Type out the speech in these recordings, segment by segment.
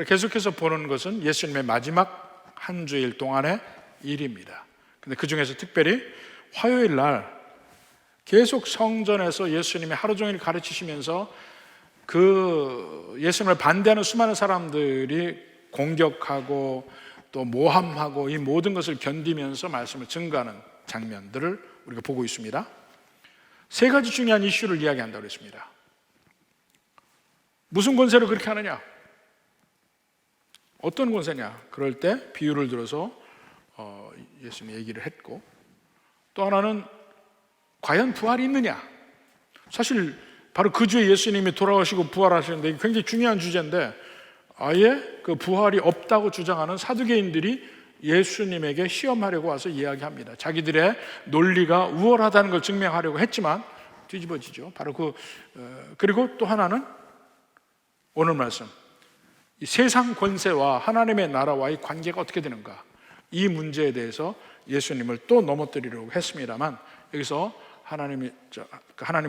계속해서 보는 것은 예수님의 마지막 한 주일 동안의 일입니다. 근데 그 중에서 특별히 화요일 날 계속 성전에서 예수님이 하루 종일 가르치시면서 그 예수님을 반대하는 수많은 사람들이 공격하고 또 모함하고 이 모든 것을 견디면서 말씀을 증거하는 장면들을 우리가 보고 있습니다. 세 가지 중요한 이슈를 이야기한다고 했습니다. 무슨 권세로 그렇게 하느냐? 어떤 권세냐? 그럴 때 비유를 들어서 예수님이 얘기를 했고, 또 하나는 과연 부활이 있느냐? 사실 바로 그 주에 예수님이 돌아오시고 부활하시는데 이게 굉장히 중요한 주제인데, 아예 그 부활이 없다고 주장하는 사두개인들이 예수님에게 시험하려고 와서 이야기합니다. 자기들의 논리가 우월하다는 걸 증명하려고 했지만 뒤집어지죠. 바로 그리고 또 하나는 오늘 말씀, 이 세상 권세와 하나님의 나라와의 관계가 어떻게 되는가, 이 문제에 대해서 예수님을 또 넘어뜨리려고 했습니다만, 여기서 하나님의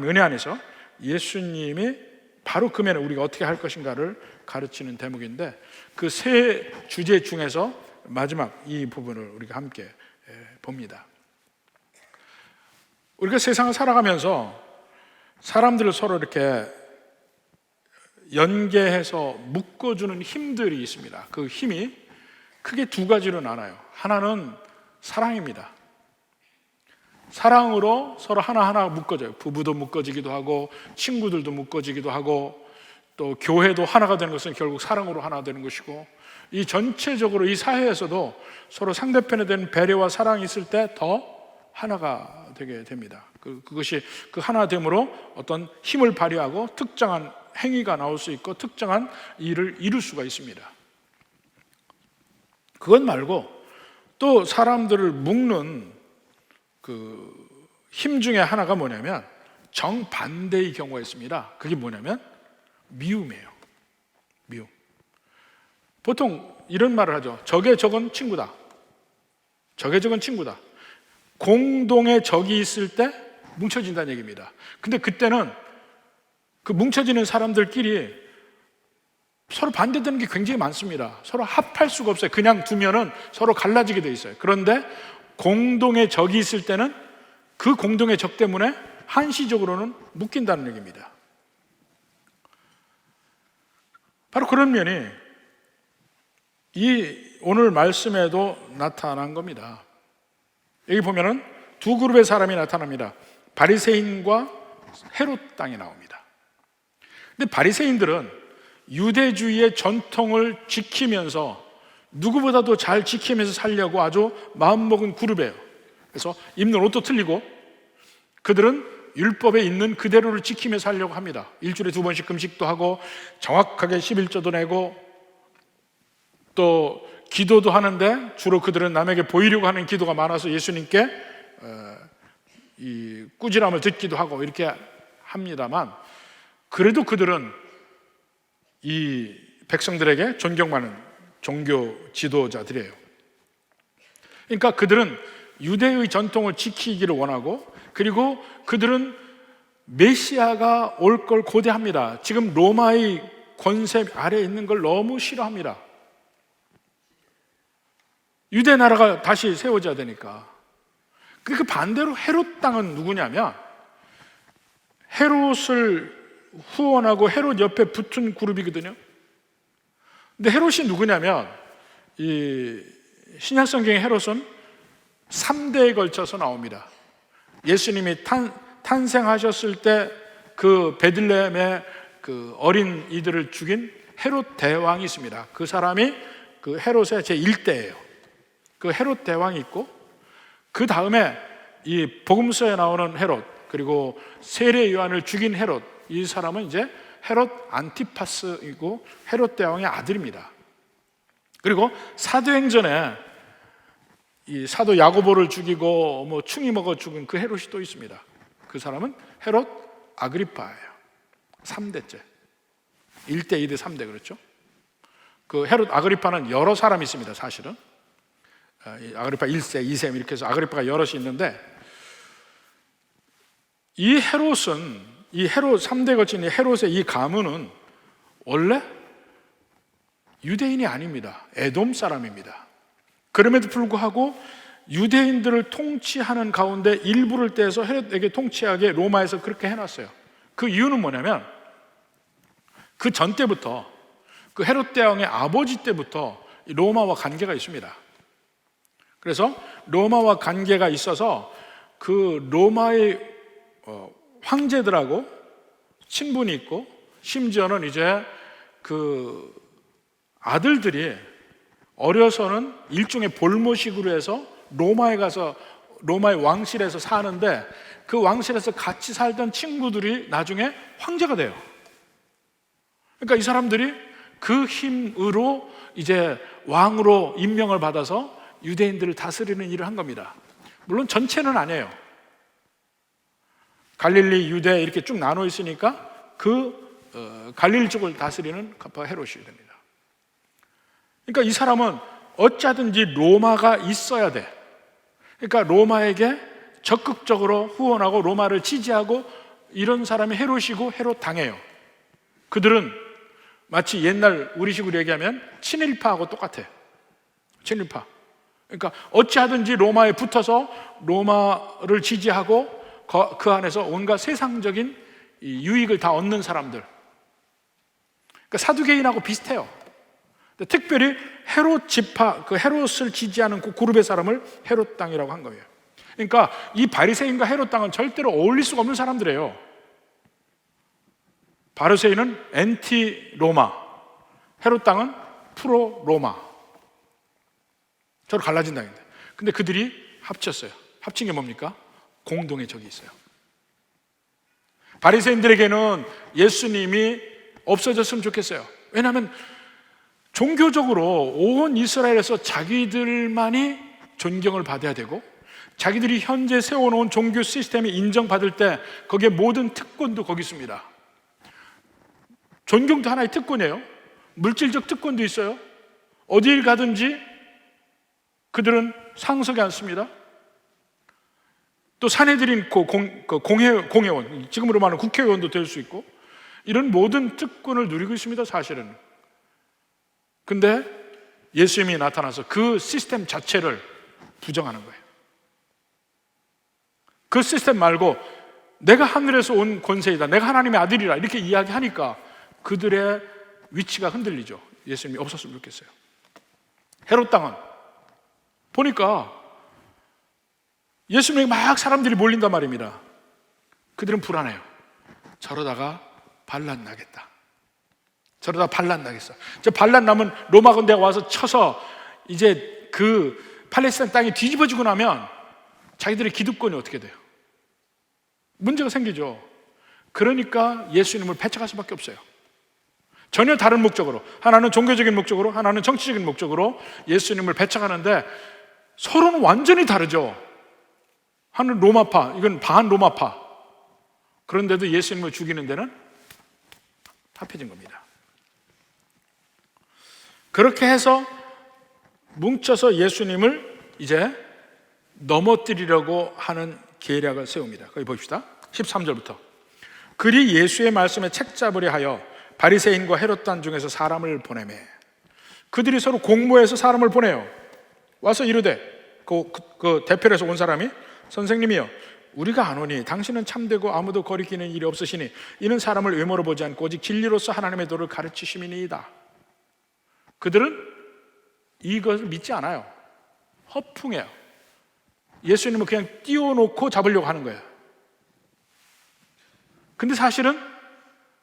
은혜 안에서 예수님이 바로 금연에 우리가 어떻게 할 것인가를 가르치는 대목인데, 그 세 주제 중에서 마지막 이 부분을 우리가 함께 봅니다. 우리가 세상을 살아가면서 사람들을 서로 이렇게 연계해서 묶어주는 힘들이 있습니다. 그 힘이 크게 두 가지로 나눠요. 하나는 사랑입니다. 사랑으로 서로 하나하나 묶어져요. 부부도 묶어지기도 하고 친구들도 묶어지기도 하고, 또 교회도 하나가 되는 것은 결국 사랑으로 하나 되는 것이고, 이 전체적으로 이 사회에서도 서로 상대편에 대한 배려와 사랑이 있을 때 더 하나가 되게 됩니다. 그것이 그 하나됨으로 어떤 힘을 발휘하고 특정한 행위가 나올 수 있고 특정한 일을 이룰 수가 있습니다. 그것 말고 또 사람들을 묶는 그 힘 중에 하나가 뭐냐면 정반대의 경우가 있습니다. 그게 뭐냐면 미움이에요. 미움. 보통 이런 말을 하죠. 적의 적은 친구다. 적의 적은 친구다. 공동의 적이 있을 때 뭉쳐진다는 얘기입니다. 근데 그때는 그 뭉쳐지는 사람들끼리 서로 반대되는 게 굉장히 많습니다. 서로 합할 수가 없어요. 그냥 두면은 서로 갈라지게 돼 있어요. 그런데 공동의 적이 있을 때는 그 공동의 적 때문에 한시적으로는 묶인다는 얘기입니다. 바로 그런 면이 이 오늘 말씀에도 나타난 겁니다. 여기 보면은 두 그룹의 사람이 나타납니다. 바리새인과 헤롯 땅이 나옵니다. 근데 바리새인들은 유대주의의 전통을 지키면서 누구보다도 잘 지키면서 살려고 아주 마음먹은 그룹이에요. 그래서 입는 옷도 틀리고 그들은 율법에 있는 그대로를 지키며 살려고 합니다. 일주일에 2번씩 금식도 하고 정확하게 11조도 내고 또 기도도 하는데 주로 그들은 남에게 보이려고 하는 기도가 많아서 예수님께 이 꾸지람을 듣기도 하고 이렇게 합니다만, 그래도 그들은 이 백성들에게 존경받는 종교 지도자들이에요. 그러니까 그들은 유대의 전통을 지키기를 원하고, 그리고 그들은 메시아가 올 걸 고대합니다. 지금 로마의 권세 아래에 있는 걸 너무 싫어합니다. 유대 나라가 다시 세워져야 되니까. 그 반대로 헤롯 땅은 누구냐면, 헤롯을 후원하고 헤롯 옆에 붙은 그룹이거든요. 근데 헤롯이 누구냐면, 이 신약성경의 헤롯은 3대에 걸쳐서 나옵니다. 예수님이 탄생하셨을 때 그 베들레헴의 그 어린 이들을 죽인 헤롯 대왕이 있습니다. 그 사람이 그 헤롯의 제1대예요. 그 헤롯 대왕이 있고, 그 다음에 이 복음서에 나오는 헤롯, 그리고 세례 요한을 죽인 헤롯, 이 사람은 이제 헤롯 안티파스이고 헤롯 대왕의 아들입니다. 그리고 사도행전에 이 사도 야고보를 죽이고 뭐 충이 먹어 죽은 그 헤롯이 또 있습니다. 그 사람은 헤롯 아그리파예요. 3대째. 1대, 2대, 3대 그렇죠? 그 헤롯 아그리파는 여러 사람이 있습니다. 사실은 아그리파 1세, 2세 이렇게 해서 아그리파가 여럿이 있는데, 이 헤롯은, 이 헤롯 3대 거친 이 헤롯의 이 가문은 원래 유대인이 아닙니다. 에돔 사람입니다. 그럼에도 불구하고 유대인들을 통치하는 가운데 일부를 떼서 헤롯에게 통치하게 로마에서 그렇게 해놨어요. 그 이유는 뭐냐면 그 전 때부터, 그 헤롯 대왕의 아버지 때부터 로마와 관계가 있습니다. 그래서 로마와 관계가 있어서 그 로마의 황제들하고 친분이 있고, 심지어는 이제 그 아들들이 어려서는 일종의 볼모식으로 해서 로마에 가서 로마의 왕실에서 사는데, 그 왕실에서 같이 살던 친구들이 나중에 황제가 돼요. 그러니까 이 사람들이 그 힘으로 이제 왕으로 임명을 받아서 유대인들을 다스리는 일을 한 겁니다. 물론 전체는 아니에요. 갈릴리, 유대 이렇게 쭉 나눠 있으니까 그 갈릴리 쪽을 다스리는 헤롯이 됩니다. 그러니까 이 사람은 어쩌든지 로마가 있어야 돼. 그러니까 로마에게 적극적으로 후원하고 로마를 지지하고, 이런 사람이 헤롯이고 헤롯 당해요. 그들은 마치 옛날 우리식으로 얘기하면 친일파하고 똑같아. 친일파. 그러니까 어찌하든지 로마에 붙어서 로마를 지지하고 그 안에서 온갖 세상적인 유익을 다 얻는 사람들. 그러니까 사두개인하고 비슷해요. 특별히 헤롯 지파, 그 헤롯을 지지하는 그 그룹의 사람을 헤롯 당이라고 한 거예요. 그러니까 이 바리새인과 헤롯 당은 절대로 어울릴 수가 없는 사람들이에요. 바리새인은 엔티 로마, 헤롯 당은 프로 로마. 서로 갈라진다는데. 근데 그들이 합쳤어요. 합친 게 뭡니까? 공동의 적이 있어요. 바리새인들에게는 예수님이 없어졌으면 좋겠어요. 왜냐하면 종교적으로 온 이스라엘에서 자기들만이 존경을 받아야 되고, 자기들이 현재 세워놓은 종교 시스템이 인정받을 때 거기에 모든 특권도 거기 있습니다. 존경도 하나의 특권이에요. 물질적 특권도 있어요. 어딜 가든지 그들은 상석에 앉습니다. 또 사내들인 공회원, 지금으로 말하는 국회의원도 될 수 있고, 이런 모든 특권을 누리고 있습니다, 사실은. 근데 예수님이 나타나서 그 시스템 자체를 부정하는 거예요. 그 시스템 말고 내가 하늘에서 온 권세이다, 내가 하나님의 아들이라 이렇게 이야기하니까 그들의 위치가 흔들리죠. 예수님이 없었으면 좋겠어요. 헤롯 당은 보니까 예수님에게 막 사람들이 몰린단 말입니다. 그들은 불안해요. 저러다가 반란 나겠다. 저러다 반란 나겠어. 저 반란 나면 로마 군대가 와서 쳐서 이제 그 팔레스타인 땅이 뒤집어지고 나면 자기들의 기득권이 어떻게 돼요? 문제가 생기죠. 그러니까 예수님을 배척할 수밖에 없어요. 전혀 다른 목적으로, 하나는 종교적인 목적으로, 하나는 정치적인 목적으로 예수님을 배척하는데 서로는 완전히 다르죠. 하나는 로마파, 이건 반로마파. 그런데도 예수님을 죽이는 데는 합해진 겁니다. 그렇게 해서 뭉쳐서 예수님을 이제 넘어뜨리려고 하는 계략을 세웁니다. 거기 봅시다. 13절부터. 그리 예수의 말씀에 책잡으려 하여 바리새인과 헤롯단 중에서 사람을 보내매. 그들이 서로 공모해서 사람을 보내요. 와서 이르되, 그 대표에서 온 사람이, 선생님이여, 우리가 아노니 당신은 참되고 아무도 거리끼는 일이 없으시니 이는 사람을 외모로 보지 않고 오직 진리로서 하나님의 도를 가르치심이니이다. 그들은 이것을 믿지 않아요. 허풍해요. 예수님을 그냥 띄워놓고 잡으려고 하는 거예요. 근데 사실은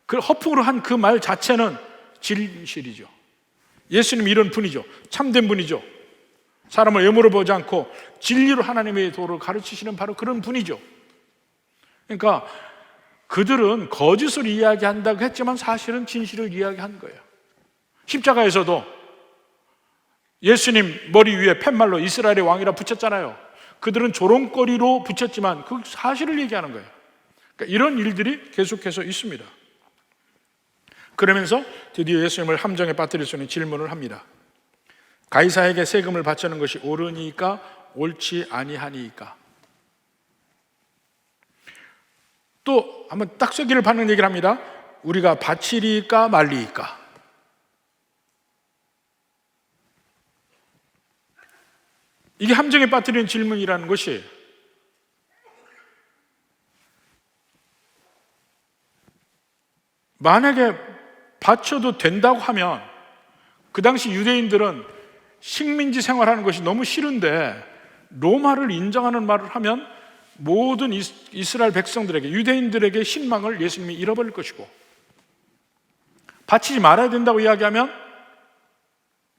그 허풍으로 한 그 말 자체는 진실이죠. 예수님 이런 분이죠. 참된 분이죠. 사람을 외모로 보지 않고 진리로 하나님의 도를 가르치시는 바로 그런 분이죠. 그러니까 그들은 거짓을 이야기한다고 했지만 사실은 진실을 이야기한 거예요. 십자가에서도 예수님 머리 위에 팻말로 이스라엘의 왕이라 붙였잖아요. 그들은 조롱거리로 붙였지만 그 사실을 얘기하는 거예요. 그러니까 이런 일들이 계속해서 있습니다. 그러면서 드디어 예수님을 함정에 빠뜨릴 수 있는 질문을 합니다. 가이사에게 세금을 바치는 것이 옳으니까 옳지 아니하니까. 또 한번 딱서기를 받는 얘기를 합니다. 우리가 바치리까 말리까. 이게 함정에 빠뜨리는 질문이라는 것이 만약에 바쳐도 된다고 하면 그 당시 유대인들은 식민지 생활하는 것이 너무 싫은데 로마를 인정하는 말을 하면 모든 이스라엘 백성들에게, 유대인들에게 신망을 예수님이 잃어버릴 것이고, 바치지 말아야 된다고 이야기하면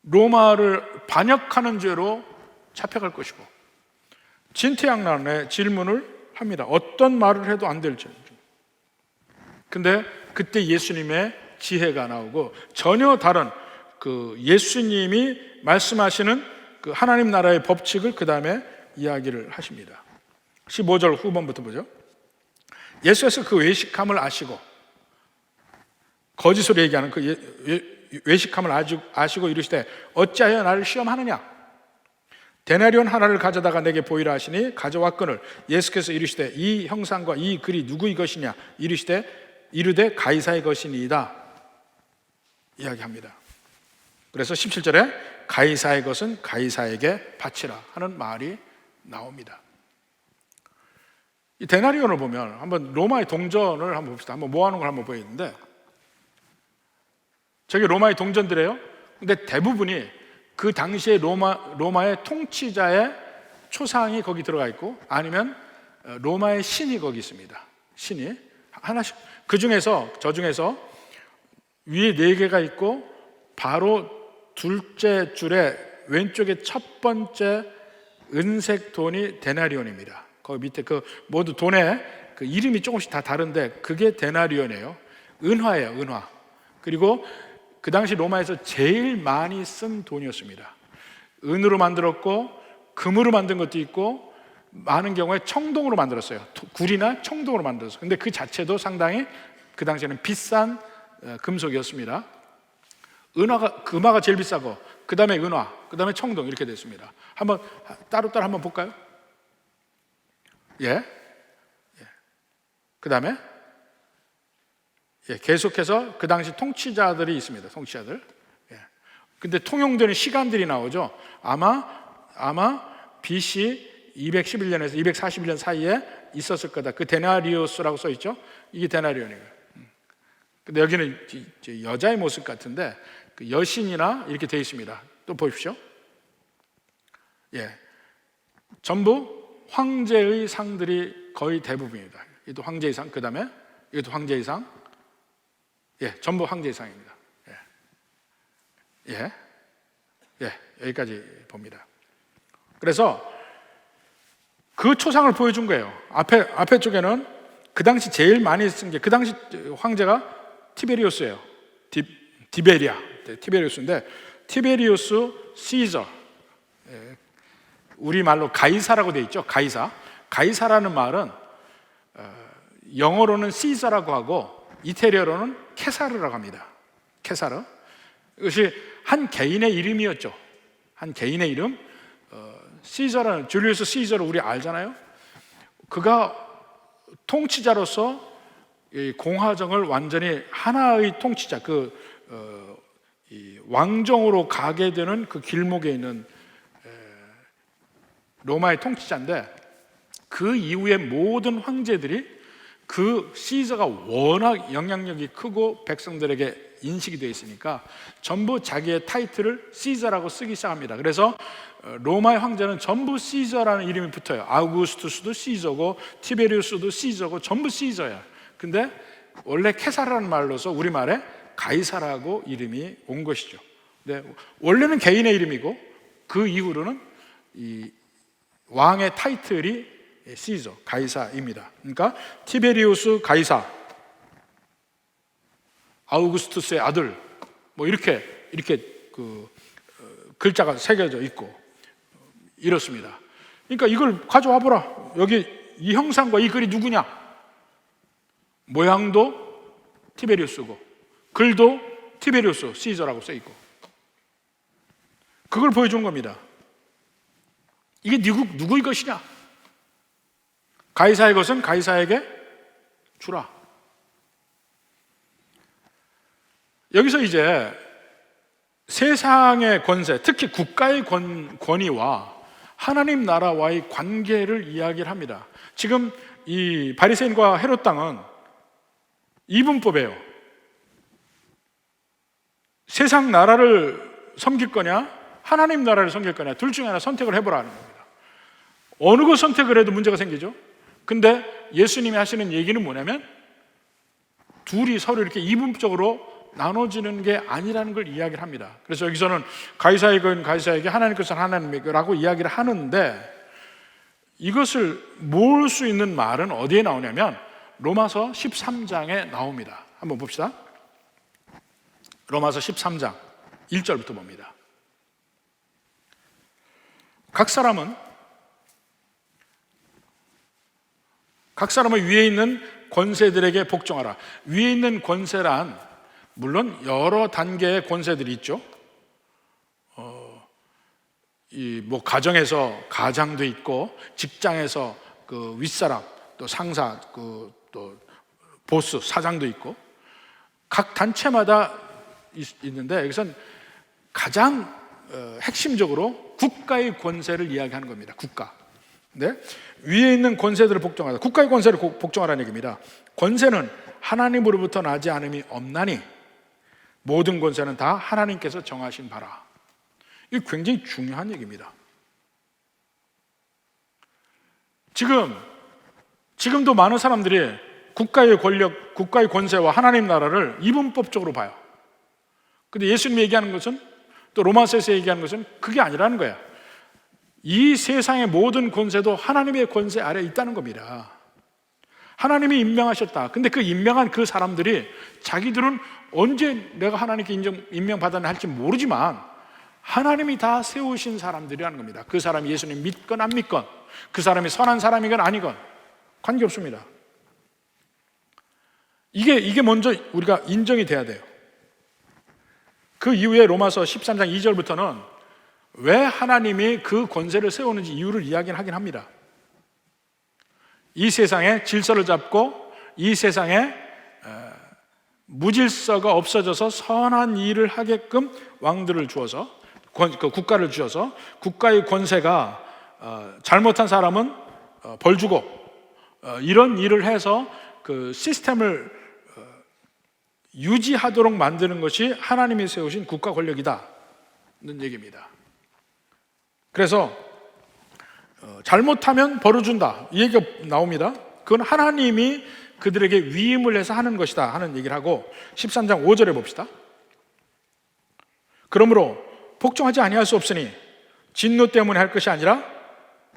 로마를 반역하는 죄로 잡혀갈 것이고, 진퇴양난의 질문을 합니다. 어떤 말을 해도 안 될 질문. 근데 그때 예수님의 지혜가 나오고 전혀 다른 그 예수님이 말씀하시는 그 하나님 나라의 법칙을 그 다음에 이야기를 하십니다. 15절 후반부터 보죠. 예수께서 그 외식함을 아시고, 거짓으로 얘기하는 그 외식함을 아시고 이르시되 어찌하여 나를 시험하느냐? 데나리온 하나를 가져다가 내게 보이라 하시니 가져왔거늘 예수께서 이르시되 이 형상과 이 글이 누구의 것이냐? 이르되 가이사의 것이니이다 이야기합니다. 그래서 17절에 가이사의 것은 가이사에게 바치라 하는 말이 나옵니다. 이 데나리온을 보면 한번 로마의 동전을 한번 봅시다. 한번 모아놓은 걸 한번 보이는데, 저게 로마의 동전들이에요. 근데 대부분이 그 당시에 로마의 통치자의 초상이 거기 들어가 있고, 아니면 로마의 신이 거기 있습니다. 신이 하나씩, 저 중에서 위에 4개가 있고 바로 둘째 줄에 왼쪽에 첫 번째 은색 돈이 데나리온입니다. 거기 밑에 그 모두 돈의 그 이름이 조금씩 다 다른데 그게 데나리온이에요. 은화예요, 은화. 그리고 그 당시 로마에서 제일 많이 쓴 돈이었습니다. 은으로 만들었고 금으로 만든 것도 있고 많은 경우에 청동으로 만들었어요. 구리나 청동으로 만들었어요. 근데 그 자체도 상당히 그 당시에는 비싼 금속이었습니다. 금화가 제일 비싸고 그 다음에 은화, 그 다음에 청동 이렇게 됐습니다. 한번 따로따로 한번 볼까요? 그 다음에 계속해서 그 당시 통치자들이 있습니다. 통치자들. 근데 통용되는 시간들이 나오죠. 아마 BC 211년에서 241년 사이에 있었을 거다. 그 데나리오스라고 써 있죠. 이게 데나리온이에요. 근데 여기는 여자의 모습 같은데 그 여신이나 이렇게 되어 있습니다. 또 보십시오. 전부 황제의 상들이 거의 대부분입니다. 이것도 황제의 상, 그 다음에 이것도 황제의 상. 전부 황제의 상입니다. 여기까지 봅니다. 그래서 그 초상을 보여준 거예요. 앞에 쪽에는 그 당시 제일 많이 쓴 게, 그 당시 황제가 티베리우스예요. 티베리우스인데 티베리우스 시저, 우리말로 가이사라고 되어 있죠. 가이사라는 말은 영어로는 시저라고 하고 이태리어로는 케사르라고 합니다. 케사르. 이것이 한 개인의 이름이었죠. 한 개인의 이름. 시저라는, 줄리우스 시저를 우리 알잖아요. 그가 통치자로서 이 공화정을 완전히 하나의 통치자, 이 왕정으로 가게 되는 그 길목에 있는 로마의 통치자인데, 그 이후에 모든 황제들이 그 시저가 워낙 영향력이 크고 백성들에게 인식이 되어 있으니까 전부 자기의 타이틀을 시저라고 쓰기 시작합니다. 그래서 로마의 황제는 전부 시저라는 이름이 붙어요. 아우구스투스도 시저고 티베리우스도 시저고 전부 시저야. 근데 원래 케사라는 말로서 우리말에 가이사라고 이름이 온 것이죠. 근데 원래는 개인의 이름이고 그 이후로는 이 왕의 타이틀이 시저, 가이사입니다. 그러니까 티베리우스 가이사, 아우구스투스의 아들, 뭐 이렇게 그 글자가 새겨져 있고 이렇습니다. 그러니까 이걸 가져와 보라. 여기 이 형상과 이 글이 누구냐? 모양도 티베리우스고 글도 티베리우스 시저라고 써 있고, 그걸 보여준 겁니다. 이게 누구의 것이냐? 가이사의 것은 가이사에게 주라. 여기서 이제 세상의 권세, 특히 국가의 권위와 하나님 나라와의 관계를 이야기를 합니다. 지금 이 바리새인과 헤롯 당은 이분법이에요. 세상 나라를 섬길 거냐, 하나님 나라를 섬길 거냐, 둘 중에 하나 선택을 해보라는 겁니다. 어느 것 선택을 해도 문제가 생기죠. 근데 예수님이 하시는 얘기는 뭐냐면 둘이 서로 이렇게 이분법적으로 나눠지는 게 아니라는 걸 이야기를 합니다. 그래서 여기서는 가이사의 건 가이사에게, 하나님 것은 하나님에게라고 이야기를 하는데, 이것을 모을 수 있는 말은 어디에 나오냐면 로마서 13장에 나옵니다. 한번 봅시다. 로마서 13장 1절부터 봅니다. 각 사람은 위에 있는 권세들에게 복종하라. 위에 있는 권세란 물론 여러 단계의 권세들이 있죠. 가정에서 가장도 있고, 직장에서 그 윗사람, 또 상사, 또 보스, 사장도 있고, 각 단체마다 있는데 여기선 가장 핵심적으로 국가의 권세를 이야기하는 겁니다. 국가. 네? 위에 있는 권세들을 복종하라. 국가의 권세를 복종하라는 얘기입니다. 권세는 하나님으로부터 나지 않음이 없나니 모든 권세는 다 하나님께서 정하신 바라. 이게 굉장히 중요한 얘기입니다. 지금도 많은 사람들이 국가의 권력, 국가의 권세와 하나님 나라를 이분법적으로 봐요. 근데 예수님이 얘기하는 것은, 또 로마서에서 얘기하는 것은 그게 아니라는 거야. 이 세상의 모든 권세도 하나님의 권세 아래에 있다는 겁니다. 하나님이 임명하셨다. 근데 그 임명한 그 사람들이 자기들은 언제 내가 하나님께 임명받았나 할지 모르지만 하나님이 다 세우신 사람들이라는 겁니다. 그 사람이 예수님 믿건 안 믿건, 그 사람이 선한 사람이건 아니건 관계없습니다. 이게 먼저 우리가 인정이 돼야 돼요. 그 이후에 로마서 13장 2절부터는 왜 하나님이 그 권세를 세우는지 이유를 이야기하긴 합니다. 이 세상에 질서를 잡고 이 세상에 무질서가 없어져서 선한 일을 하게끔 왕들을 주어서, 국가를 주어서, 국가의 권세가 잘못한 사람은 벌 주고, 이런 일을 해서 그 시스템을 유지하도록 만드는 것이 하나님이 세우신 국가 권력이다는 얘기입니다. 그래서 잘못하면 벌을 준다, 이 얘기가 나옵니다. 그건 하나님이 그들에게 위임을 해서 하는 것이다 하는 얘기를 하고, 13장 5절에 봅시다. 그러므로 복종하지 아니할 수 없으니 진노 때문에 할 것이 아니라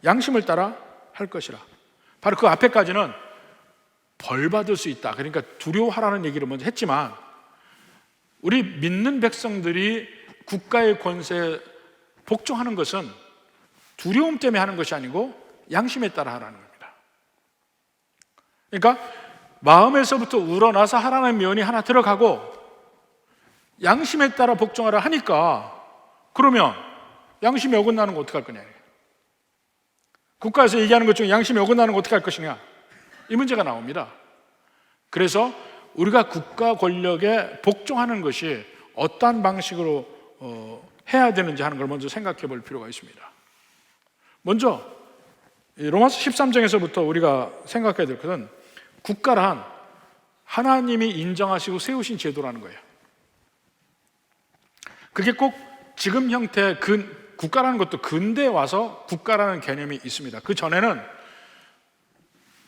양심을 따라 할 것이라. 바로 그 앞에까지는 벌 받을 수 있다, 그러니까 두려워하라는 얘기를 먼저 했지만, 우리 믿는 백성들이 국가의 권세에 복종하는 것은 두려움 때문에 하는 것이 아니고 양심에 따라 하라는 겁니다. 그러니까 마음에서부터 우러나서 하라는 면이 하나 들어가고, 양심에 따라 복종하라 하니까, 그러면 양심이 어긋나는 거 어떻게 할 거냐, 국가에서 얘기하는 것 중에 양심이 어긋나는 거 어떻게 할 것이냐, 이 문제가 나옵니다. 그래서 우리가 국가 권력에 복종하는 것이 어떠한 방식으로 해야 되는지 하는 걸 먼저 생각해 볼 필요가 있습니다. 먼저 로마서 13장에서부터 우리가 생각해야 될 것은, 국가란 하나님이 인정하시고 세우신 제도라는 거예요. 그게 꼭 지금 형태의 국가라는 것도 근대에 와서 국가라는 개념이 있습니다. 그 전에는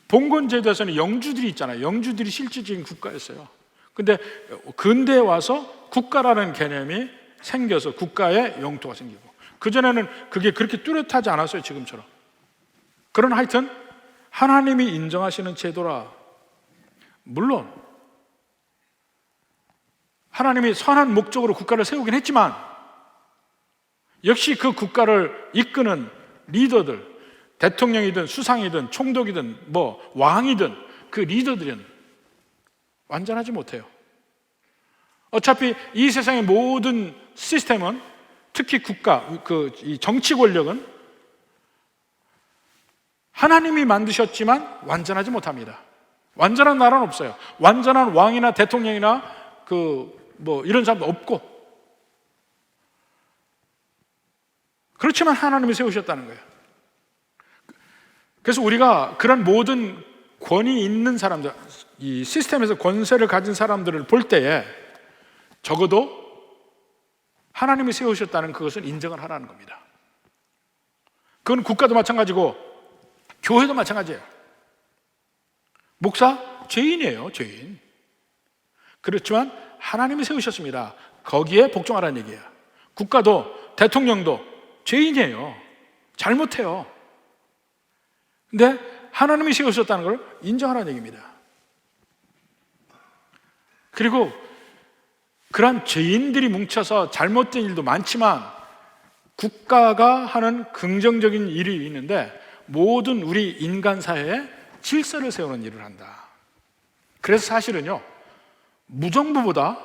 봉건 제도에서는 영주들이 있잖아요. 영주들이 실질적인 국가였어요. 근데 근대에 와서 국가라는 개념이 생겨서 국가의 영토가 생기고, 그전에는 그게 그렇게 뚜렷하지 않았어요, 지금처럼. 그러나 하여튼 하나님이 인정하시는 제도라. 물론 하나님이 선한 목적으로 국가를 세우긴 했지만, 역시 그 국가를 이끄는 리더들, 대통령이든 수상이든 총독이든 왕이든 그 리더들은 완전하지 못해요. 어차피 이 세상의 모든 시스템은, 특히 국가, 이 정치 권력은 하나님이 만드셨지만 완전하지 못합니다. 완전한 나라는 없어요. 완전한 왕이나 대통령이나 이런 사람도 없고, 그렇지만 하나님이 세우셨다는 거예요. 그래서 우리가 그런 모든 권위 있는 사람들, 이 시스템에서 권세를 가진 사람들을 볼 때에 적어도 하나님이 세우셨다는 그것을 인정을 하라는 겁니다. 그건 국가도 마찬가지고 교회도 마찬가지예요. 목사, 죄인이에요, 죄인. 그렇지만 하나님이 세우셨습니다. 거기에 복종하라는 얘기예요. 국가도, 대통령도 죄인이에요. 잘못해요. 근데 하나님이 세우셨다는 걸 인정하라는 얘기입니다. 그리고 그런 죄인들이 뭉쳐서 잘못된 일도 많지만 국가가 하는 긍정적인 일이 있는데 모든 우리 인간 사회에 질서를 세우는 일을 한다. 그래서 사실은요, 무정부보다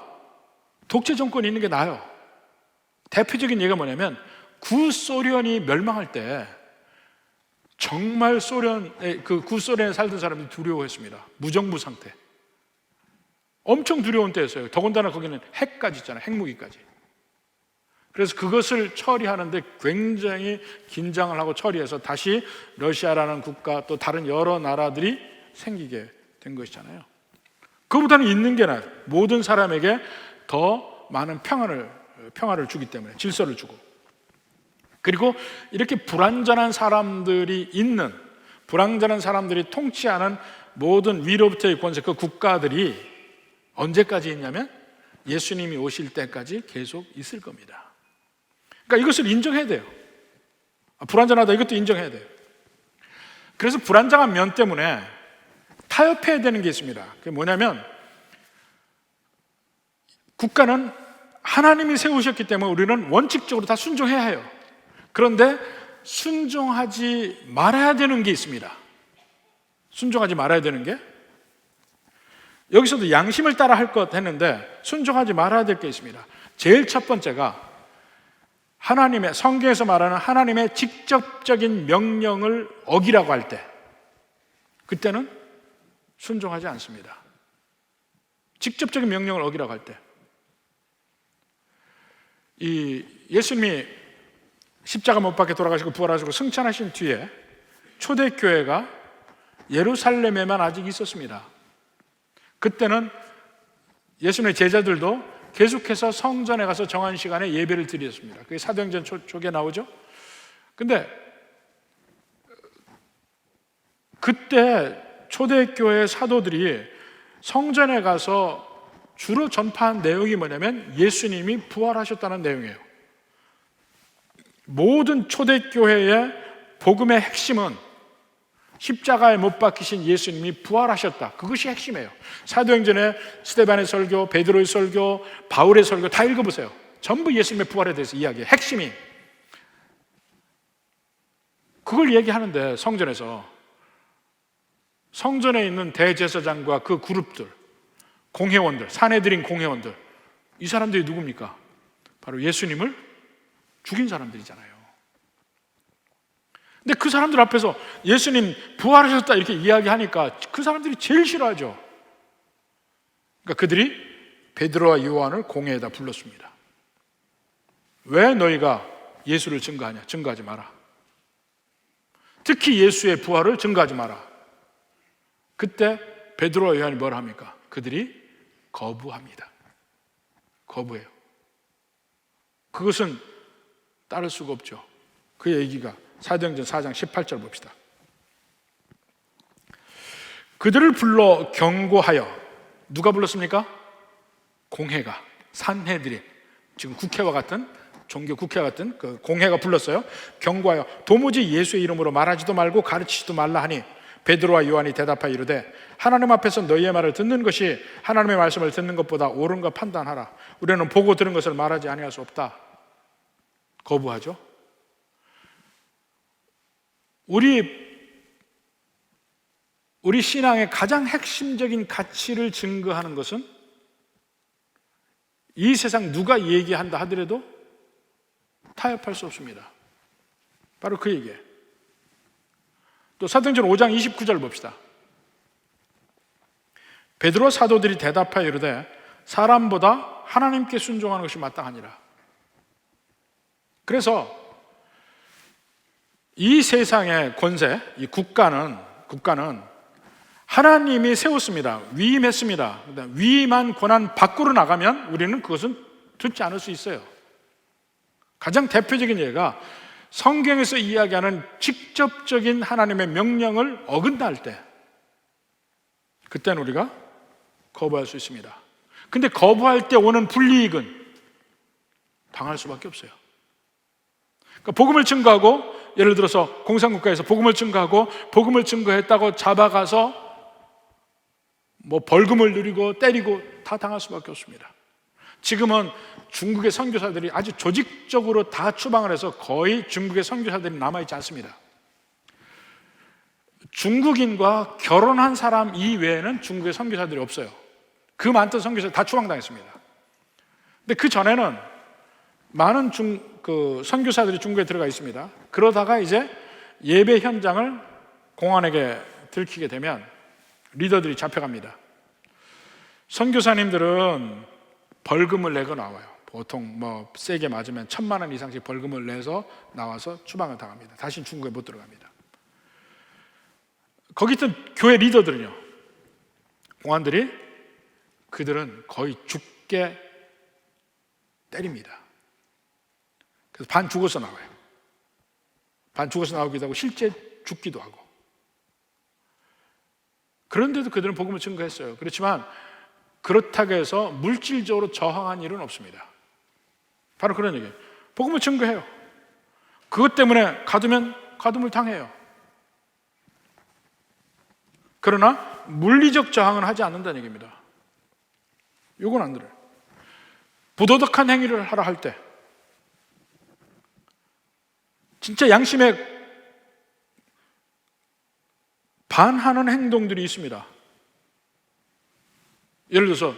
독재 정권이 있는 게 나아요. 대표적인 예가 뭐냐면 구소련이 멸망할 때 정말 그 구소련에 살던 사람들이 두려워했습니다. 무정부 상태. 엄청 두려운 때였어요. 더군다나 거기는 핵까지 있잖아요. 핵무기까지. 그래서 그것을 처리하는데 굉장히 긴장을 하고 처리해서 다시 러시아라는 국가 또 다른 여러 나라들이 생기게 된 것이잖아요. 그보다는 있는 게 나아요. 모든 사람에게 더 많은 평화를 주기 때문에, 질서를 주고. 그리고 이렇게 불완전한 사람들이 통치하는 모든 위로부터의 권세, 그 국가들이 언제까지 있냐면 예수님이 오실 때까지 계속 있을 겁니다. 그러니까 이것을 인정해야 돼요. 불완전하다, 이것도 인정해야 돼요. 그래서 불완전한 면 때문에 타협해야 되는 게 있습니다. 그게 뭐냐면 국가는 하나님이 세우셨기 때문에 우리는 원칙적으로 다 순종해야 해요. 그런데 순종하지 말아야 되는 게 있습니다. 순종하지 말아야 되는 게, 여기서도 양심을 따라 할 것 했는데 순종하지 말아야 될 게 있습니다. 제일 첫 번째가 하나님의, 성경에서 말하는 하나님의 직접적인 명령을 어기라고 할 때, 그때는 순종하지 않습니다. 직접적인 명령을 어기라고 할 때, 이 예수님이 십자가 못 박혀 돌아가시고 부활하시고 승천하신 뒤에 초대교회가 예루살렘에만 아직 있었습니다. 그때는 예수님의 제자들도 계속해서 성전에 가서 정한 시간에 예배를 드렸습니다. 그게 사도행전 쪽에 나오죠. 근데 그때 초대교회 사도들이 성전에 가서 주로 전파한 내용이 뭐냐면 예수님이 부활하셨다는 내용이에요. 모든 초대교회의 복음의 핵심은 십자가에 못 박히신 예수님이 부활하셨다. 그것이 핵심이에요. 사도행전에 스데반의 설교, 베드로의 설교, 바울의 설교 다 읽어보세요. 전부 예수님의 부활에 대해서 이야기해요. 핵심이. 그걸 얘기하는데 성전에 있는 대제사장과 그 그룹들, 공회원들, 산헤드린 공회원들, 이 사람들이 누굽니까? 바로 예수님을 죽인 사람들이잖아요. 근데 그 사람들 앞에서 예수님 부활하셨다 이렇게 이야기하니까 그 사람들이 제일 싫어하죠. 그러니까 그들이 베드로와 요한을 공회에다 불렀습니다. 왜 너희가 예수를 증거하냐? 증거하지 마라. 특히 예수의 부활을 증거하지 마라. 그때 베드로와 요한이 뭘 합니까? 그들이 거부합니다. 거부해요. 그것은 따를 수가 없죠. 그 얘기가 사도행전 4장 18절 봅시다. 그들을 불러 경고하여, 누가 불렀습니까? 공회가, 산헤드린, 지금 국회와 같은, 종교 국회와 같은 그 공회가 불렀어요. 경고하여 도무지 예수의 이름으로 말하지도 말고 가르치지도 말라 하니 베드로와 요한이 대답하여 이르되 하나님 앞에서 너희의 말을 듣는 것이 하나님의 말씀을 듣는 것보다 옳은가 판단하라. 우리는 보고 들은 것을 말하지 아니할 수 없다. 거부하죠. 우리 신앙의 가장 핵심적인 가치를 증거하는 것은 이 세상 누가 얘기한다 하더라도 타협할 수 없습니다. 바로 그 얘기예요. 또 사도행전 5장 29절 봅시다. 베드로 사도들이 대답하여 이르되 사람보다 하나님께 순종하는 것이 마땅하니라. 그래서 이 세상의 권세, 이 국가는 하나님이 세웠습니다. 위임했습니다. 위임한 권한 밖으로 나가면 우리는 그것은 듣지 않을 수 있어요. 가장 대표적인 예가 성경에서 이야기하는 직접적인 하나님의 명령을 어긴다 할 때, 그때는 우리가 거부할 수 있습니다. 근데 거부할 때 오는 불이익은 당할 수밖에 없어요. 그러니까 복음을 증거하고, 예를 들어서 공산국가에서 복음을 증거하고 복음을 증거했다고 잡아가서 뭐 벌금을 누리고 때리고 다 당할 수밖에 없습니다. 지금은 중국의 선교사들이 아주 조직적으로 다 추방을 해서 거의 중국의 선교사들이 남아있지 않습니다. 중국인과 결혼한 사람 이외에는 중국의 선교사들이 없어요. 그 많던 선교사들 다 추방당했습니다. 근데 그 전에는 많은 선교사들이 중국에 들어가 있습니다. 그러다가 이제 예배 현장을 공안에게 들키게 되면 리더들이 잡혀갑니다. 선교사님들은 벌금을 내고 나와요. 보통 뭐 세게 맞으면 1,000만 원 이상씩 벌금을 내서 나와서 추방을 당합니다. 다시 중국에 못 들어갑니다. 거기 있던 교회 리더들은요, 공안들이 그들은 거의 죽게 때립니다. 그래서 반 죽어서 나와요. 반 죽어서 나오기도 하고 실제 죽기도 하고. 그런데도 그들은 복음을 증거했어요. 그렇지만 그렇다고 해서 물질적으로 저항한 일은 없습니다. 바로 그런 얘기예요. 복음을 증거해요. 그것 때문에 가둠을 당해요. 그러나 물리적 저항은 하지 않는다는 얘기입니다. 이건 안 들어요. 부도덕한 행위를 하라 할 때, 진짜 양심에 반하는 행동들이 있습니다. 예를 들어서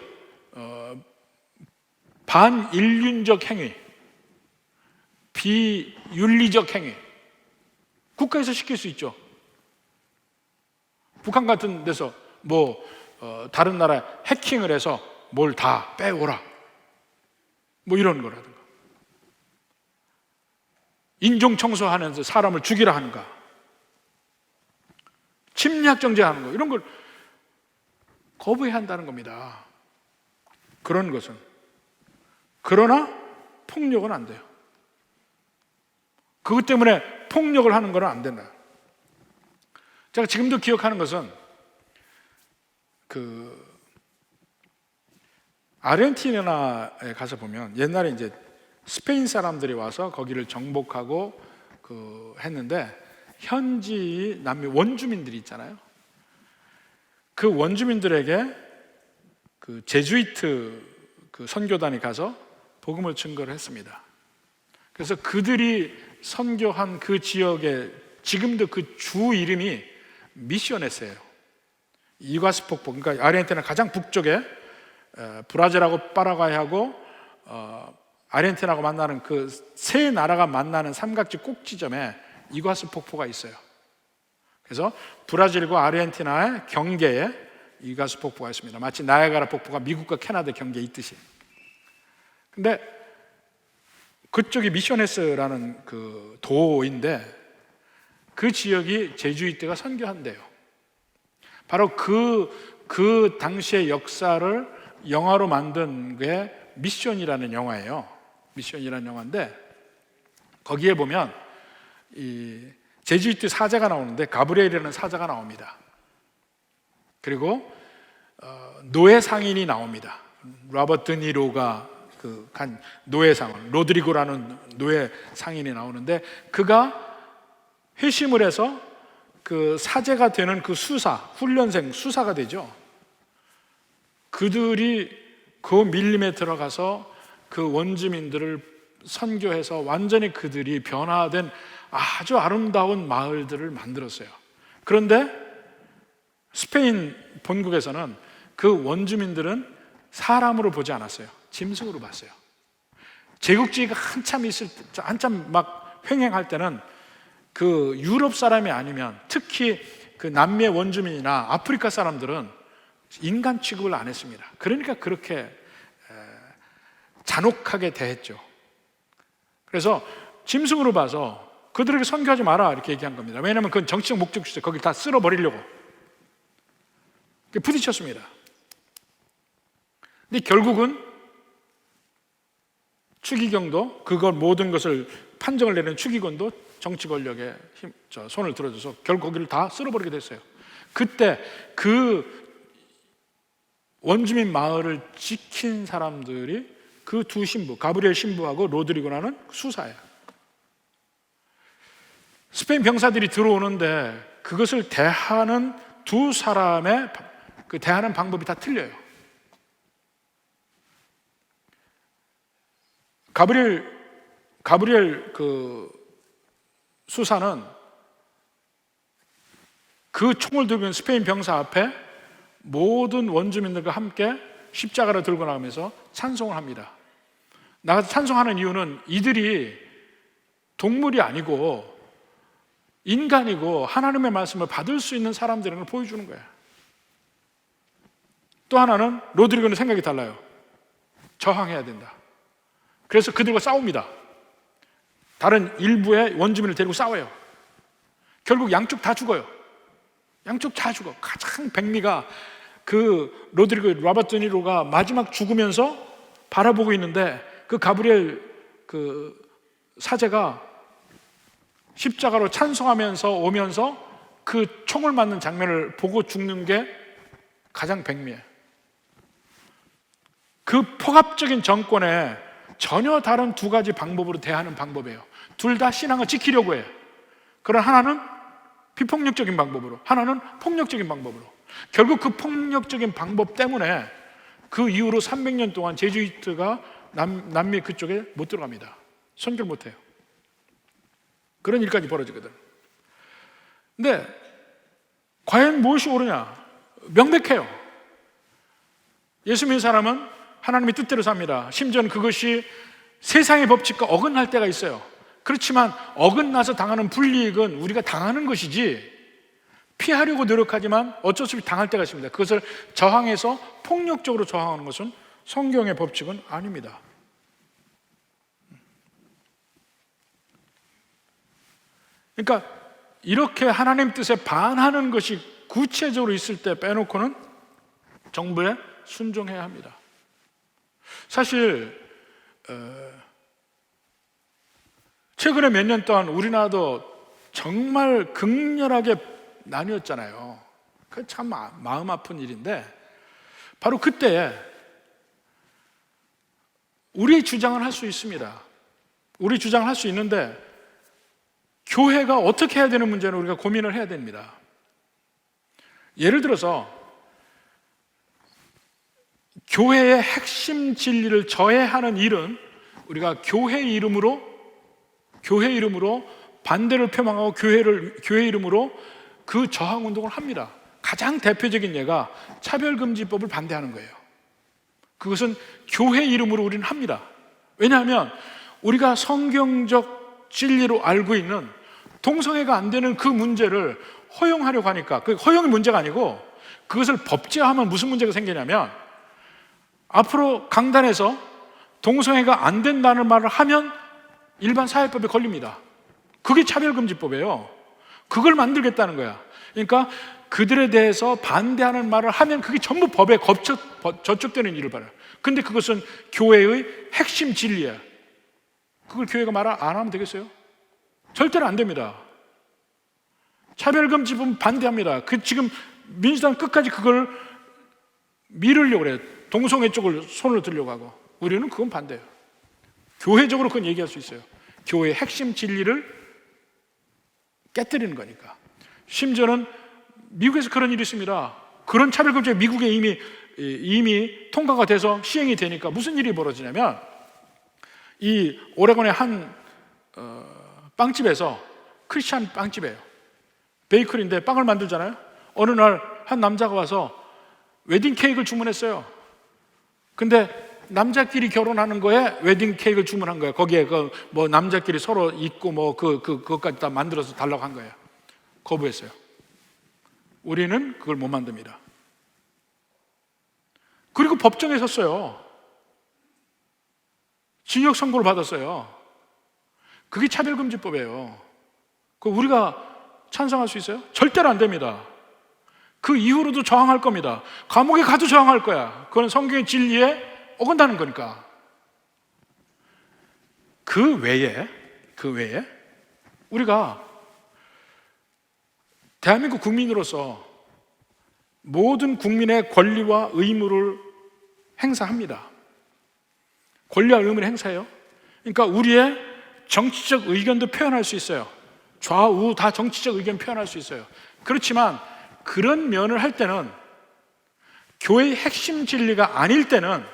반인륜적 행위, 비윤리적 행위, 국가에서 시킬 수 있죠. 북한 같은 데서 다른 나라에 해킹을 해서 뭘 다 빼오라, 뭐 이런 거라든가, 인종청소하면서 사람을 죽이라 하는가, 침략 정죄하는 거, 이런 걸 거부해야 한다는 겁니다. 그런 것은. 그러나 폭력은 안 돼요. 그것 때문에 폭력을 하는 건 안 된다. 제가 지금도 기억하는 것은 아르헨티나에 가서 보면 옛날에 이제 스페인 사람들이 와서 거기를 정복하고 했는데, 현지 남미 원주민들이 있잖아요. 그 원주민들에게 제주이트 선교단이 가서 복음을 증거를 했습니다. 그래서 그들이 선교한 그 지역에 지금도 그 주 이름이 미시오네스예요. 이과스 폭포, 그러니까 아르헨티나 가장 북쪽에 브라질하고 파라과이하고 아르헨티나하고 만나는 그 세 나라가 만나는 삼각지 꼭지점에 이과스 폭포가 있어요. 그래서 브라질과 아르헨티나의 경계에 이과스 폭포가 있습니다. 마치 나야가라 폭포가 미국과 캐나다 경계에 있듯이. 근데 그쪽이 미시오네스라는 그 도인데, 그 지역이 제주이트가 선교한대요. 바로 그 당시의 역사를 영화로 만든 게 미션이라는 영화예요. 미션이라는 영화인데, 거기에 보면 이 제주이트 사자가 나오는데 가브리엘이라는 사자가 나옵니다. 그리고 노예 상인이 나옵니다. 로버트 드니로가 간 노예 상인, 로드리고라는 노예 상인이 나오는데, 그가 회심을 해서 그 사제가 되는 그 훈련생 수사가 되죠. 그들이 그 밀림에 들어가서 그 원주민들을 선교해서 완전히 그들이 변화된 아주 아름다운 마을들을 만들었어요. 그런데 스페인 본국에서는 그 원주민들은 사람으로 보지 않았어요. 짐승으로 봤어요. 제국주의가 한참 막 횡행할 때는 그 유럽 사람이 아니면, 특히 그 남미의 원주민이나 아프리카 사람들은 인간 취급을 안 했습니다. 그러니까 그렇게 잔혹하게 대했죠. 그래서 짐승으로 봐서 그들에게 선교하지 마라 이렇게 얘기한 겁니다. 왜냐하면 그건 정치적 목적이 있어요. 거기 다 쓸어버리려고 부딪혔습니다. 근데 결국은 추기경도, 그걸 모든 것을 판정을 내는 추기경도 정치 권력에 손을 들어줘서 결국 거기를 다 쓸어버리게 됐어요. 그때 그 원주민 마을을 지킨 사람들이 그 두 신부, 가브리엘 신부하고 로드리고라는 수사예요. 스페인 병사들이 들어오는데 그것을 대하는 두 사람의 그 대하는 방법이 다 틀려요. 가브리엘 그 수사는 그 총을 들고 있는 스페인 병사 앞에 모든 원주민들과 함께 십자가를 들고 나가면서 찬송을 합니다. 나가서 찬송하는 이유는 이들이 동물이 아니고 인간이고 하나님의 말씀을 받을 수 있는 사람들인 걸 보여주는 거예요. 또 하나는 로드리고는 생각이 달라요. 저항해야 된다. 그래서 그들과 싸웁니다. 다른 일부의 원주민을 데리고 싸워요. 결국 양쪽 다 죽어요. 양쪽 다 죽어. 가장 백미가 그 로드리고 라바토니로가 마지막 죽으면서 바라보고 있는데 그 가브리엘 그 사제가 십자가로 찬송하면서 오면서 그 총을 맞는 장면을 보고 죽는 게 가장 백미예요. 그 폭압적인 정권에 전혀 다른 두 가지 방법으로 대하는 방법이에요. 둘 다 신앙을 지키려고 해요. 그러나 하나는 비폭력적인 방법으로, 하나는 폭력적인 방법으로. 결국 그 폭력적인 방법 때문에 그 이후로 300년 동안 제주이트가 남미 그쪽에 못 들어갑니다. 선교를 못 해요. 그런 일까지 벌어지거든. 근데 과연 무엇이 옳으냐? 명백해요. 예수 믿는 사람은 하나님의 뜻대로 삽니다. 심지어는 그것이 세상의 법칙과 어긋날 때가 있어요. 그렇지만 어긋나서 당하는 불이익은 우리가 당하는 것이지 피하려고 노력하지만 어쩔 수 없이 당할 때가 있습니다. 그것을 저항해서 폭력적으로 저항하는 것은 성경의 법칙은 아닙니다. 그러니까 이렇게 하나님 뜻에 반하는 것이 구체적으로 있을 때 빼놓고는 정부에 순종해야 합니다. 사실 최근에 몇 년 동안 우리나라도 정말 극렬하게 나뉘었잖아요. 그 참 마음 아픈 일인데 바로 그때 우리의 주장을 할 수 있습니다. 우리 주장을 할 수 있는데 교회가 어떻게 해야 되는 문제는 우리가 고민을 해야 됩니다. 예를 들어서 교회의 핵심 진리를 저해하는 일은 우리가 교회 이름으로 반대를 표명하고 교회 이름으로 그 저항 운동을 합니다. 가장 대표적인 예가 차별금지법을 반대하는 거예요. 그것은 교회 이름으로 우리는 합니다. 왜냐하면 우리가 성경적 진리로 알고 있는 동성애가 안 되는 그 문제를 허용하려고 하니까, 그 허용이 문제가 아니고 그것을 법제화하면 무슨 문제가 생기냐면 앞으로 강단에서 동성애가 안 된다는 말을 하면 일반 사회법에 걸립니다. 그게 차별금지법이에요. 그걸 만들겠다는 거야. 그러니까 그들에 대해서 반대하는 말을 하면 그게 전부 법에 저촉되는 일을 봐요. 근데 그것은 교회의 핵심 진리야. 그걸 교회가 말 안 하면 되겠어요? 절대로 안 됩니다. 차별금지법 반대합니다. 지금 민주당 끝까지 그걸 미루려고 그래요. 동성애 쪽을 손을 들려고 하고. 우리는 그건 반대예요. 교회적으로 그건 얘기할 수 있어요. 교회의 핵심 진리를 깨뜨리는 거니까. 심지어는 미국에서 그런 일이 있습니다. 그런 차별금지가 미국에 이미 통과가 돼서 시행이 되니까 무슨 일이 벌어지냐면 이 오레곤의 한 빵집에서, 크리스찬 빵집이에요. 베이커리인데 빵을 만들잖아요. 어느 날 한 남자가 와서 웨딩 케이크를 주문했어요. 근데 남자끼리 결혼하는 거에 웨딩 케이크를 주문한 거예요. 거기에 뭐 남자끼리 서로 있고 뭐 그것까지 다 만들어서 달라고 한 거예요. 거부했어요. 우리는 그걸 못 만듭니다. 그리고 법정에 섰어요. 징역 선고를 받았어요. 그게 차별금지법이에요. 우리가 찬성할 수 있어요? 절대로 안 됩니다. 그 이후로도 저항할 겁니다. 감옥에 가도 저항할 거야. 그건 성경의 진리에 어긋나는 거니까. 그 외에 우리가 대한민국 국민으로서 모든 국민의 권리와 의무를 행사합니다. 권리와 의무를 행사해요. 그러니까 우리의 정치적 의견도 표현할 수 있어요. 좌우 다 정치적 의견 표현할 수 있어요. 그렇지만 그런 면을 할 때는, 교회의 핵심 진리가 아닐 때는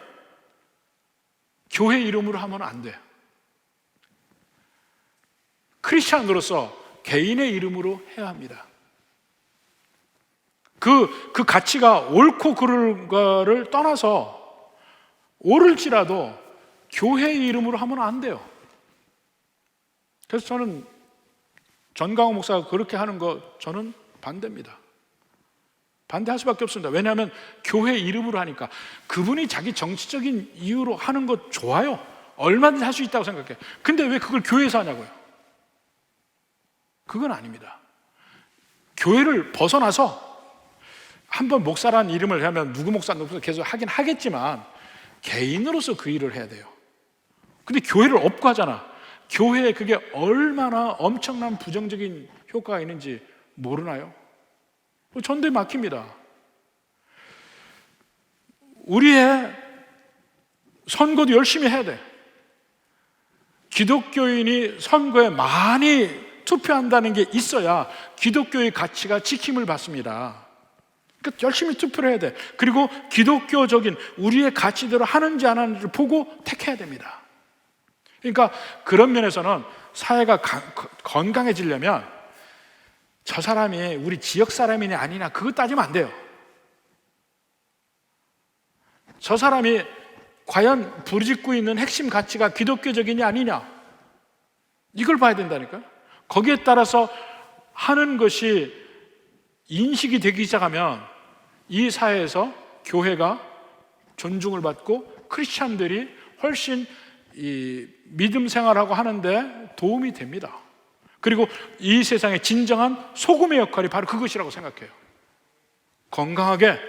교회 이름으로 하면 안 돼요. 크리스찬으로서 개인의 이름으로 해야 합니다. 그 가치가 옳고 그를까를 떠나서 옳을지라도 교회의 이름으로 하면 안 돼요. 그래서 저는 전강호 목사가 그렇게 하는 거 저는 반대입니다. 반대할 수밖에 없습니다. 왜냐하면 교회 이름으로 하니까. 그분이 자기 정치적인 이유로 하는 거 좋아요. 얼마든지 할 수 있다고 생각해요. 근데 왜 그걸 교회에서 하냐고요? 그건 아닙니다. 교회를 벗어나서 한번 목사라는 이름을 하면 누구 목사 계속 하긴 하겠지만 개인으로서 그 일을 해야 돼요. 근데 교회를 업고 하잖아. 교회에 그게 얼마나 엄청난 부정적인 효과가 있는지 모르나요? 전도에 막힙니다. 우리의 선거도 열심히 해야 돼. 기독교인이 선거에 많이 투표한다는 게 있어야 기독교의 가치가 지킴을 받습니다. 그러니까 열심히 투표를 해야 돼. 그리고 기독교적인 우리의 가치대로 하는지 안 하는지를 보고 택해야 됩니다. 그러니까 그런 면에서는 사회가 건강해지려면 저 사람이 우리 지역 사람이냐 아니냐 그거 따지면 안 돼요. 저 사람이 과연 부르짖고 있는 핵심 가치가 기독교적이냐 아니냐 이걸 봐야 된다니까요. 거기에 따라서 하는 것이 인식이 되기 시작하면 이 사회에서 교회가 존중을 받고 크리스찬들이 훨씬 이 믿음 생활하고 하는데 도움이 됩니다. 그리고 이 세상의 진정한 소금의 역할이 바로 그것이라고 생각해요. 건강하게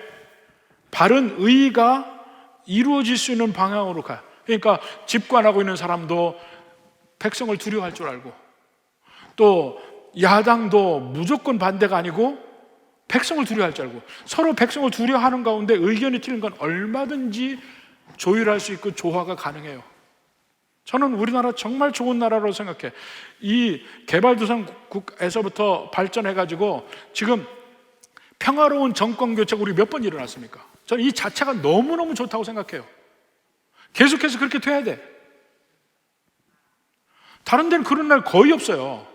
바른 의가 이루어질 수 있는 방향으로 가요. 그러니까 집권하고 있는 사람도 백성을 두려워할 줄 알고, 또 야당도 무조건 반대가 아니고 백성을 두려워할 줄 알고, 서로 백성을 두려워하는 가운데 의견이 틀린 건 얼마든지 조율할 수 있고 조화가 가능해요. 저는 우리나라 정말 좋은 나라로 생각해. 이 개발도상국에서부터 발전해가지고 지금 평화로운 정권 교체가 우리 몇 번 일어났습니까? 저는 이 자체가 너무너무 좋다고 생각해요. 계속해서 그렇게 돼야 돼. 다른 데는 그런 날 거의 없어요.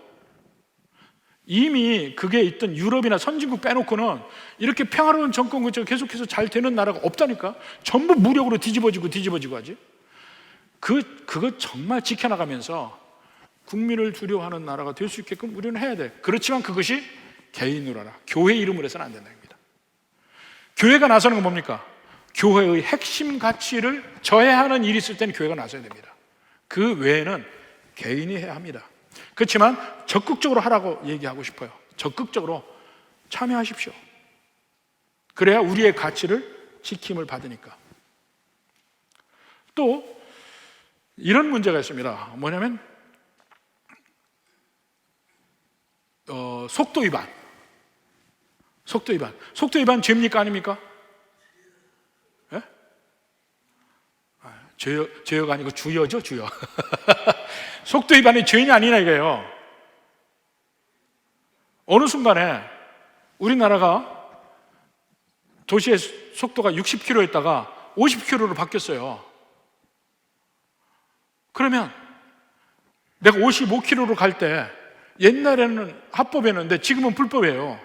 이미 그게 있던 유럽이나 선진국 빼놓고는 이렇게 평화로운 정권 교체가 계속해서 잘 되는 나라가 없다니까. 전부 무력으로 뒤집어지고 하지. 그거 정말 지켜나가면서 국민을 두려워하는 나라가 될 수 있게끔 우리는 해야 돼. 그렇지만 그것이 개인으로 하라. 교회 이름으로 해서는 안 된다는 겁니다. 교회가 나서는 건 뭡니까? 교회의 핵심 가치를 저해하는 일이 있을 때는 교회가 나서야 됩니다. 그 외에는 개인이 해야 합니다. 그렇지만 적극적으로 하라고 얘기하고 싶어요. 적극적으로 참여하십시오. 그래야 우리의 가치를 지킴을 받으니까. 또 이런 문제가 있습니다. 뭐냐면 속도 위반. 속도 위반 죄입니까 아닙니까? 예? 죄여가 아니고 주여죠, 주여. 속도 위반이 죄냐 아니냐 이거예요. 어느 순간에 우리나라가 도시의 속도가 60km였다가 50km로 바뀌었어요. 그러면 내가 55km로 갈 때 옛날에는 합법이었는데 지금은 불법이에요.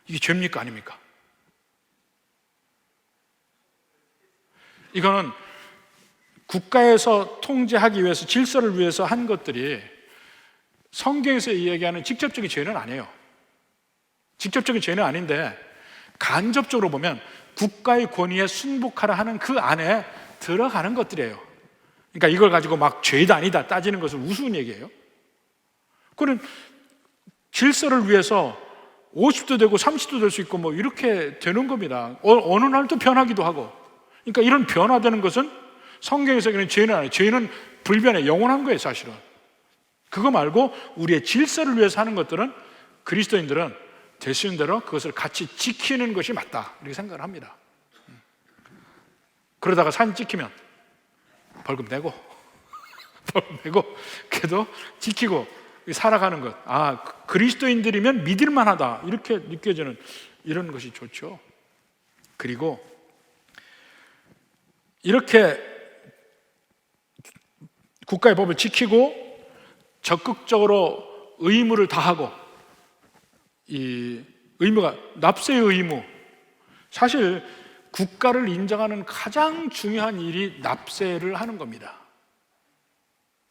이게 죄입니까 아닙니까? 이거는 국가에서 통제하기 위해서 질서를 위해서 한 것들이 성경에서 이야기하는 직접적인 죄는 아니에요. 직접적인 죄는 아닌데 간접적으로 보면 국가의 권위에 순복하라 하는 그 안에 들어가는 것들이에요. 그러니까 이걸 가지고 막 죄다 아니다 따지는 것은 우스운 얘기예요. 그는 질서를 위해서 50도 되고 30도 될 수 있고 뭐 이렇게 되는 겁니다. 어느 날 또 변하기도 하고. 그러니까 이런 변화되는 것은 성경에서 그냥 죄는 아니에요. 죄는 불변해, 영원한 거예요, 사실은. 그거 말고 우리의 질서를 위해서 하는 것들은 그리스도인들은 되시는 대로 그것을 같이 지키는 것이 맞다, 이렇게 생각을 합니다. 그러다가 사진 찍히면 벌금 내고 벌금 내고 그래도 지키고 살아가는 것. 아, 그리스도인들이면 믿을만하다, 이렇게 느껴지는 이런 것이 좋죠. 그리고 이렇게 국가의 법을 지키고 적극적으로 의무를 다하고, 이 의무가 납세의 의무, 사실 국가를 인정하는 가장 중요한 일이 납세를 하는 겁니다.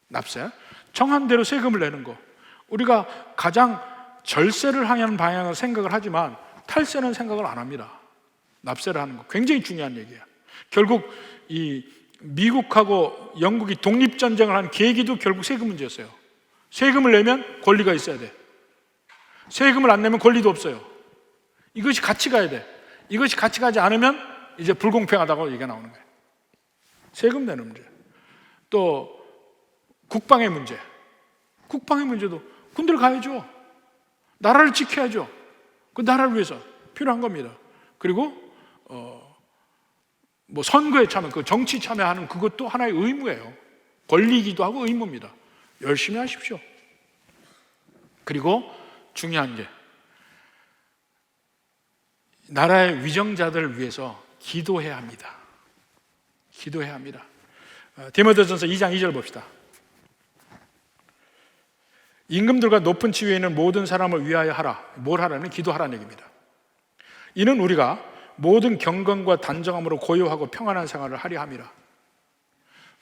납세, 정한 대로 세금을 내는 거. 우리가 가장 절세를 하는 방향을 생각을 하지만 탈세는 생각을 안 합니다. 납세를 하는 거 굉장히 중요한 얘기예요. 결국 이 미국하고 영국이 독립전쟁을 한 계기도 결국 세금 문제였어요. 세금을 내면 권리가 있어야 돼. 세금을 안 내면 권리도 없어요. 이것이 같이 가야 돼. 이것이 같이 가지 않으면 이제 불공평하다고 얘기가 나오는 거예요. 세금 내는 문제. 또 국방의 문제. 국방의 문제도 군대를 가야죠. 나라를 지켜야죠. 그 나라를 위해서 필요한 겁니다. 그리고 뭐 선거에 참여, 그 정치 참여하는 그것도 하나의 의무예요. 권리이기도 하고 의무입니다. 열심히 하십시오. 그리고 중요한 게 나라의 위정자들을 위해서 기도해야 합니다. 기도해야 합니다. 디모데전서 2장 2절 봅시다. 임금들과 높은 지위에 있는 모든 사람을 위하여 하라. 뭘 하라는? 기도하라는 얘기입니다. 이는 우리가 모든 경건과 단정함으로 고요하고 평안한 생활을 하려 함이라.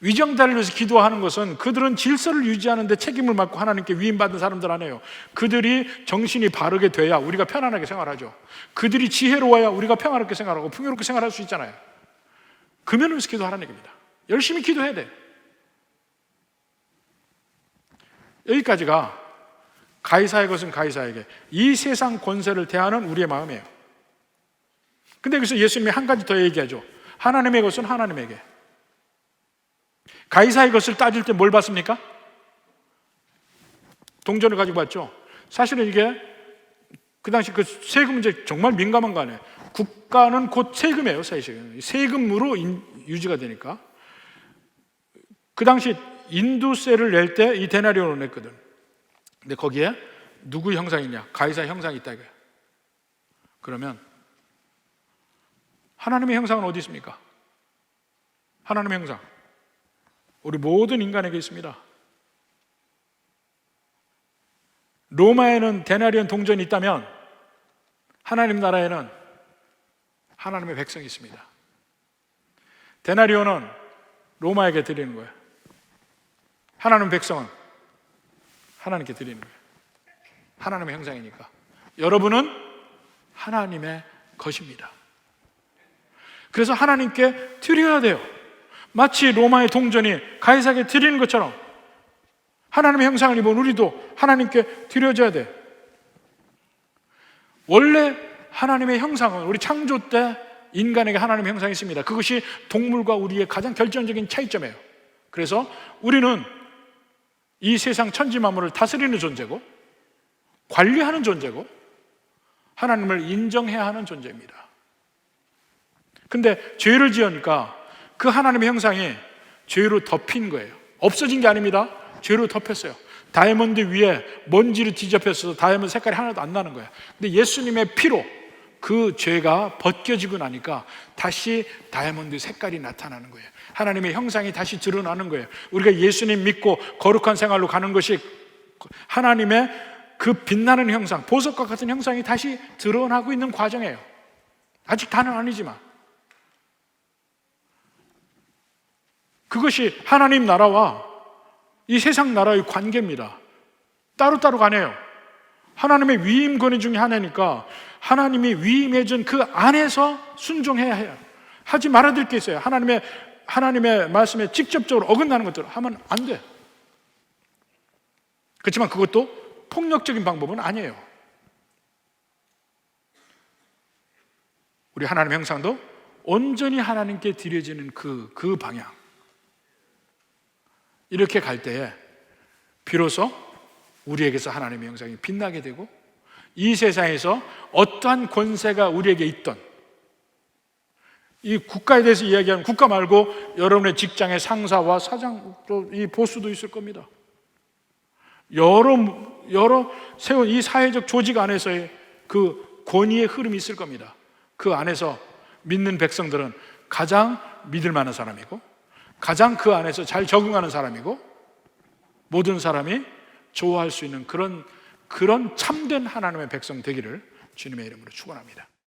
위정자를 위해서 기도하는 것은 그들은 질서를 유지하는 데 책임을 맡고 하나님께 위임받은 사람들 아니에요. 그들이 정신이 바르게 돼야 우리가 편안하게 생활하죠. 그들이 지혜로워야 우리가 평안하게 생활하고 풍요롭게 생활할 수 있잖아요. 그 면을 위해서 기도하라는 얘기입니다. 열심히 기도해야 돼. 여기까지가 가이사의 것은 가이사에게, 이 세상 권세를 대하는 우리의 마음이에요. 근데 여기서 예수님이 한 가지 더 얘기하죠. 하나님의 것은 하나님에게. 가이사의 것을 따질 때 뭘 받습니까? 동전을 가지고 왔죠. 사실은 이게 그 당시 그 세금 문제 정말 민감한 거 아니에요. 국가는 곧 세금이에요. 사실 세금으로 유지가 되니까. 그 당시 인두세를 낼 때 이 데나리온을 냈거든. 근데 거기에 누구 형상이 있냐? 가이사 형상이 있다 이거예요. 그러면 하나님의 형상은 어디 있습니까? 하나님의 형상 우리 모든 인간에게 있습니다. 로마에는 데나리온 동전이 있다면 하나님 나라에는 하나님의 백성이 있습니다. 데나리온은 로마에게 드리는 거예요. 하나님 백성은 하나님께 드리는 거예요. 하나님의 형상이니까. 여러분은 하나님의 것입니다. 그래서 하나님께 드려야 돼요. 마치 로마의 동전이 가이사에게 드리는 것처럼 하나님의 형상을 입은 우리도 하나님께 드려줘야 돼. 원래 하나님의 형상은 우리 창조 때 인간에게 하나님의 형상이 있습니다. 그것이 동물과 우리의 가장 결정적인 차이점이에요. 그래서 우리는 이 세상 천지 만물을 다스리는 존재고 관리하는 존재고 하나님을 인정해야 하는 존재입니다. 근데 죄를 지으니까 그 하나님의 형상이 죄로 덮인 거예요. 없어진 게 아닙니다. 죄로 덮였어요. 다이아몬드 위에 먼지를 뒤덮였어서 다이아몬드 색깔이 하나도 안 나는 거예요. 근데 예수님의 피로 그 죄가 벗겨지고 나니까 다시 다이아몬드 색깔이 나타나는 거예요. 하나님의 형상이 다시 드러나는 거예요. 우리가 예수님 믿고 거룩한 생활로 가는 것이 하나님의 그 빛나는 형상, 보석과 같은 형상이 다시 드러나고 있는 과정이에요. 아직 다는 아니지만 그것이 하나님 나라와 이 세상 나라의 관계입니다. 따로따로 가네요. 하나님의 위임 권위 중에 하나니까 하나님이 위임해준 그 안에서 순종해야 해요. 하지 말아야 될 게 있어요. 하나님의 말씀에 직접적으로 어긋나는 것들을 하면 안 돼. 그렇지만 그것도 폭력적인 방법은 아니에요. 우리 하나님의 형상도 온전히 하나님께 드려지는 그 방향, 이렇게 갈 때에 비로소 우리에게서 하나님의 형상이 빛나게 되고, 이 세상에서 어떠한 권세가 우리에게 있던, 이 국가에 대해서 이야기하는, 국가 말고 여러분의 직장의 상사와 사장, 또 이 보스도 있을 겁니다. 여러 세운 이 사회적 조직 안에서의 그 권위의 흐름이 있을 겁니다. 그 안에서 믿는 백성들은 가장 믿을 만한 사람이고, 가장 그 안에서 잘 적응하는 사람이고, 모든 사람이 좋아할 수 있는 그런 참된 하나님의 백성 되기를 주님의 이름으로 축원합니다.